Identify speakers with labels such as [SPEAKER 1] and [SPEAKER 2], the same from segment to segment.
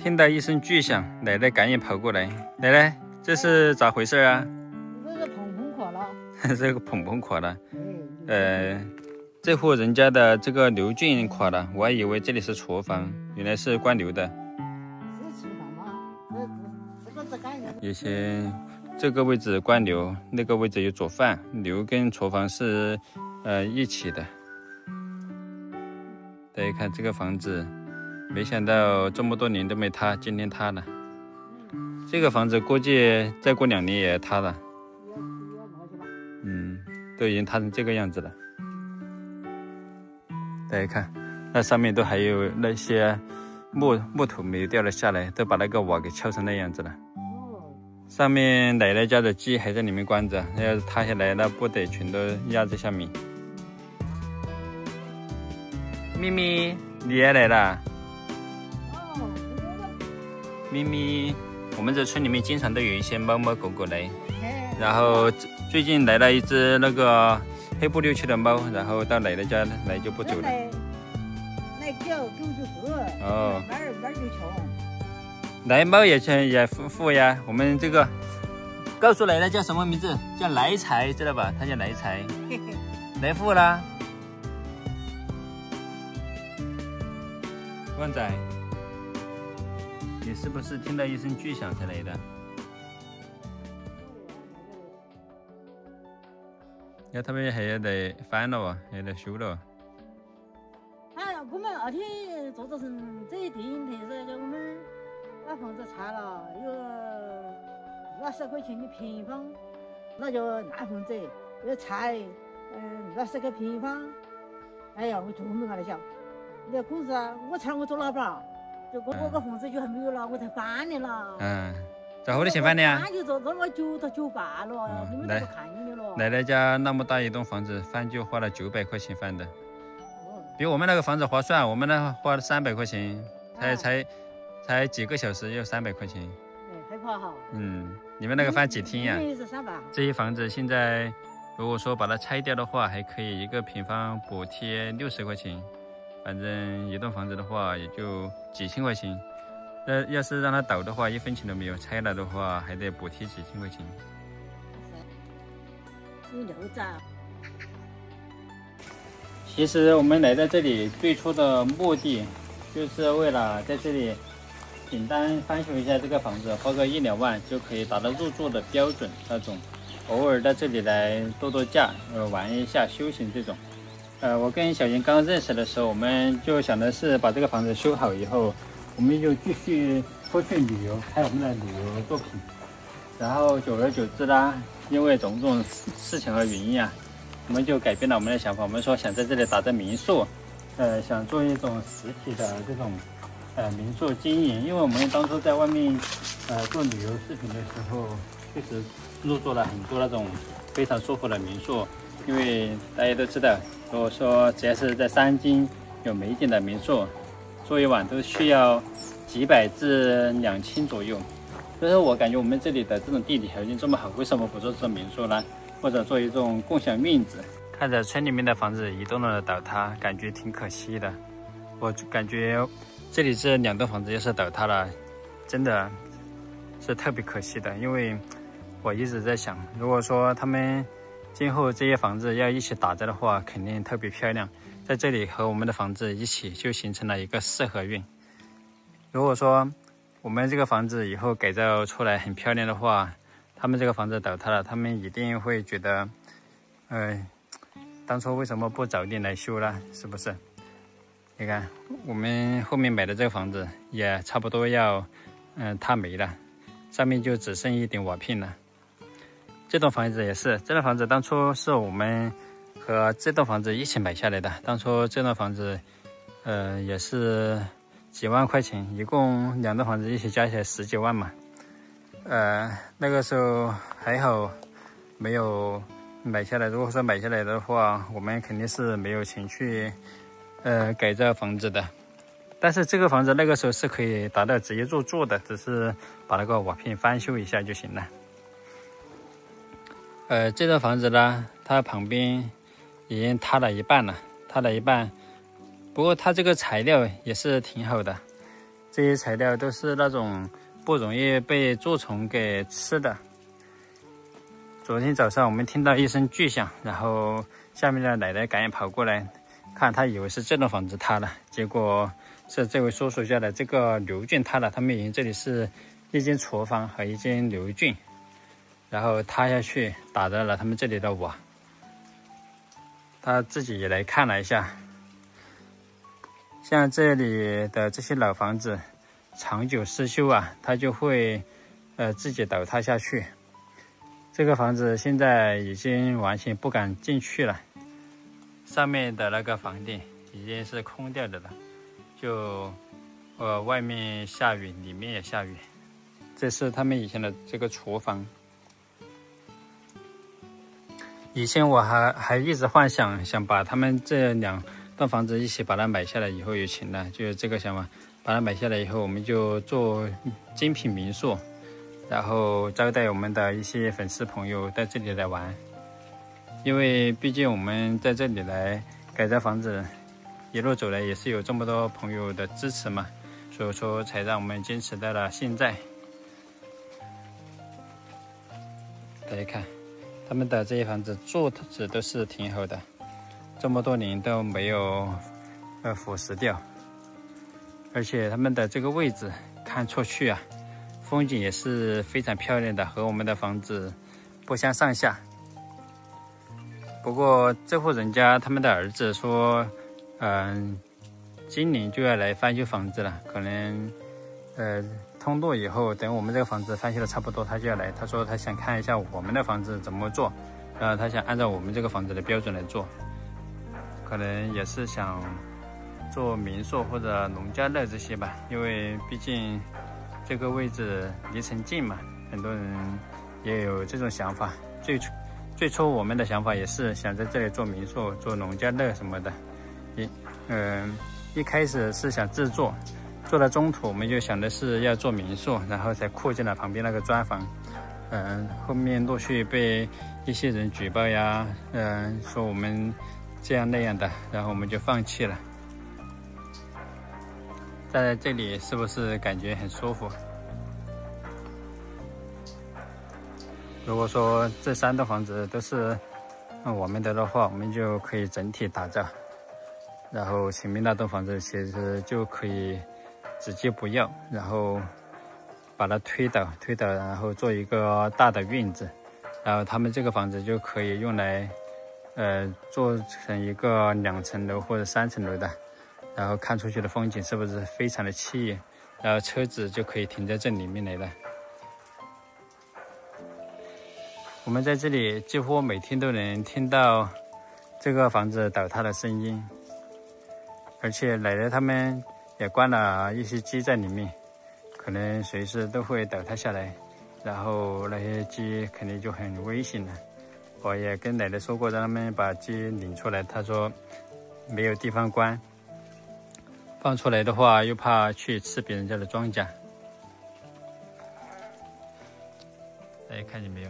[SPEAKER 1] 聽到一聲巨響，奶奶趕緊跑過來。奶奶，這是咋回事啊？
[SPEAKER 2] 這個棚垮了。
[SPEAKER 1] 這個棚垮了。這戶人家的這個牛圈垮了，我還以為這裡是廚房，原來是關牛的。
[SPEAKER 2] 是廚房嗎？這個干人。
[SPEAKER 1] 有些這個位置關牛，那個位置有做飯，牛跟廚房是一起的。大家看這個房子，沒想到這麼多年都沒塌，今天塌了。這個房子估計再過2年也塌了。都已經塌成這個樣子了。大家看，那上面都還有那些木頭沒有掉了下來，都把那個瓦給敲成那樣子了。上面奶奶家的雞還在裡面關着，要是塌下來，那不得全都壓在下面。咪咪，你也來了？咪咪，我们这村里面经常都有一些猫猫狗狗来，然後最近來了一隻那個黑不溜秋的貓，然後到奶奶家來就不走了。
[SPEAKER 2] 來狗就喝，哪兒就窮。
[SPEAKER 1] 來貓也富呀，我們這個告訴奶奶叫什麼名字？叫來財，知道吧？它叫來財，來富啦。旺仔，你是不是聽到一聲巨響才來的？他們還要得翻了啊，還要得修了。
[SPEAKER 2] 我們2天做成這一天，特色就我們把房子拆了，有20塊錢的平方，那就拿房子要拆，20個平方。哎呀，我做沒搞得笑。那公司啊，我拆我做老板，就我個房子就還沒有了，我才翻的了。
[SPEAKER 1] 咋好多錢翻的呀？
[SPEAKER 2] 翻就做到了900了，你们都不看你了。
[SPEAKER 1] 奶奶家那麼大一棟房子，翻就花了900塊錢翻的，比我們那個房子划算。我們那花了300塊錢，才幾個小時要300塊錢。
[SPEAKER 2] 害怕哈。
[SPEAKER 1] 你們那個翻幾天呀？
[SPEAKER 2] 是300。這
[SPEAKER 1] 些房子現在如果說把它拆掉的話，還可以1個平方補貼60塊錢。反正一棟房子的話也就幾千塊錢，要是讓它倒的話，1分錢都沒有；拆了的話，還得補貼幾千塊錢。其實我們來到這裡最初的目的，就是為了在這裡簡單翻修一下這個房子，花個1-2萬就可以達到入住的標準那種。偶爾到這裡來度假，玩一下休閒這種。我跟小瑩剛認識的時候，我們就想的是把這個房子修好以後，我們就繼續出去旅遊，拍我們的旅遊作品。然後久而久之啦，因為種種事情和原因啊，我們就改變了我們的想法。我們說想在這裡打造民宿，想做一種實體的這種民宿經營。因為我們當初在外面做旅遊視頻的時候，確實入住了很多那種非常舒服的民宿。因為大家都知道，如果說只要是在山間有美景的民宿，住一晚都需要幾百至2000左右。所以說我感覺我們這裡的這種地理條件這麼好，為什麼不做這種民宿呢？或者做一種共享院子？看着村裡面的房子一棟棟的倒塌，感覺挺可惜的。我感覺這裡這2棟房子要是倒塌了，真的是特別可惜的。因為我一直在想，如果說他們今後這些房子要一起打造的話，肯定特別漂亮。在這裡和我們的房子一起，就形成了一個4合院。如果說我們這個房子以後改造出來很漂亮的話，他們這個房子倒塌了，他們一定會覺得，當初為什麼不早點來修呢？是不是？你看，我們後面買的這個房子也差不多要，塌沒了，上面就只剩一點瓦片了。這棟房子也是，這棟房子當初是我們和這棟房子一起買下來的。當初這棟房子，也是幾萬塊錢，一共2棟房子一起加起來10幾萬嘛。那個時候還好沒有買下來。如果說買下來的話，我們肯定是沒有錢去改造房子的。但是這個房子那個時候是可以達到直接入住的，只是把那個瓦片翻修一下就行了。這棟房子呢，它旁邊已經塌了一半了，塌了一半。不過它這個材料也是挺好的，這些材料都是那種不容易被蛀虫給吃的。昨天早上我们听到一声巨响，然后下面的奶奶赶紧跑过来看，她以为是这栋房子塌了，结果是这位叔叔家的这个牛圈塌了。他们以为这里是一间廚房和一间牛圈，然後塌下去打到了他們這裡的瓦。他自己也來看了一下，像這裡的這些老房子長久失修啊，它就會自己倒塌下去。這個房子現在已經完全不敢進去了，上面的那個房頂已經是空掉的了，就外面下雨，裡面也下雨。這是他們以前的這個廚房。以前我還一直幻想想把他們這2棟房子一起把它買下來以後有錢了，就是這個想法。把它買下來以後，我們就做精品民宿，然後招待我們的一些粉絲朋友到這裡來玩。因為畢竟我們在這裡來改造房子，一路走來也是有這麼多朋友的支持嘛，所以說才讓我們堅持到了現在。大家看，他們的這些房子做的都是挺好的，這麼多年都沒有腐蝕掉，而且他們的這個位置看出去啊，風景也是非常漂亮的，和我們的房子不相上下。不過這戶人家他們的兒子說，今年就要來翻修房子了，可能通過以後，等我們這個房子翻修的差不多，他就要來。他說他想看一下我們的房子怎麼做，然後他想按照我們這個房子的標準來做，可能也是想做民宿或者農家樂這些吧。因為畢竟這個位置離城近嘛，很多人也有這種想法。最初我們的想法也是想在這裡做民宿、做農家樂什麼的。一開始是想自做。做到中途，我們就想的是要做民宿，然後才擴建了旁邊那個磚房。後面陸續被一些人舉報呀，說我們這樣那樣的，然後我們就放棄了。在這裡是不是感覺很舒服？如果說這3棟房子都是我們的話，我們就可以整體打造，然後前面那棟房子其實就可以直接不要，然後把它推倒，然後做一個大的院子，然後他們這個房子就可以用來做成一個2層樓或者3層樓的，然後看出去的風景是不是非常的愜意？然後車子就可以停在這裡面來了。我們在這裡幾乎每天都能聽到這個房子倒塌的聲音，而且奶奶他們也關了一些雞在裡面，可能隨時都會倒塌下來，然後那些雞肯定就很危險了。我也跟奶奶說過，讓他們把雞領出來，她說沒有地方關，放出來的話又怕去吃別人家的莊稼。大家看見沒有？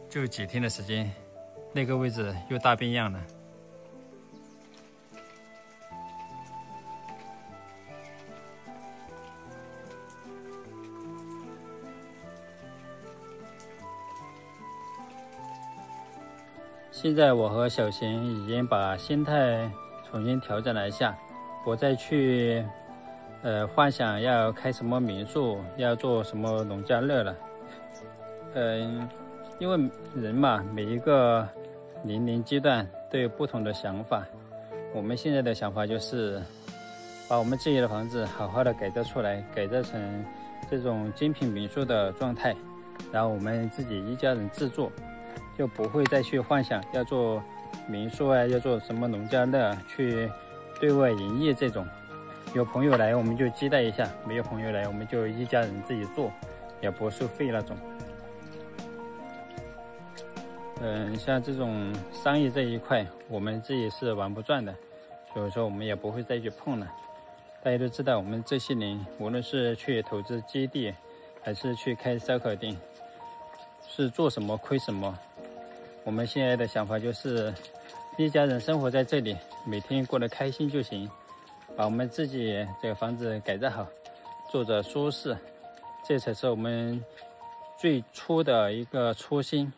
[SPEAKER 1] 就幾天的時間，那個位置又大變樣了。現在我和小賢已經把心態重新調整了一下，不再去幻想要開什麼民宿，要做什麼農家樂了。因為人嘛，每一個年齡階段都有不同的想法。我們現在的想法就是把我們自己的房子好好的改造出來，改造成這種精品民宿的狀態，然後我們自己一家人自做，就不會再去幻想要做民宿啊，要做什麼農家樂去對外營業這種。有朋友來我們就接待一下，沒有朋友來我們就一家人自己做，也不收費那種。像這種商業這一塊，我們自己是玩不轉的，所以說我們也不會再去碰了。大家都知道，我們這些年無論是去投資基地，還是去開燒烤店，是做什麼虧什麼。我們現在的想法就是，一家人生活在這裡，每天過得開心就行。把我們自己這個房子改造好，住着舒適，這才是我們最初的一個初心。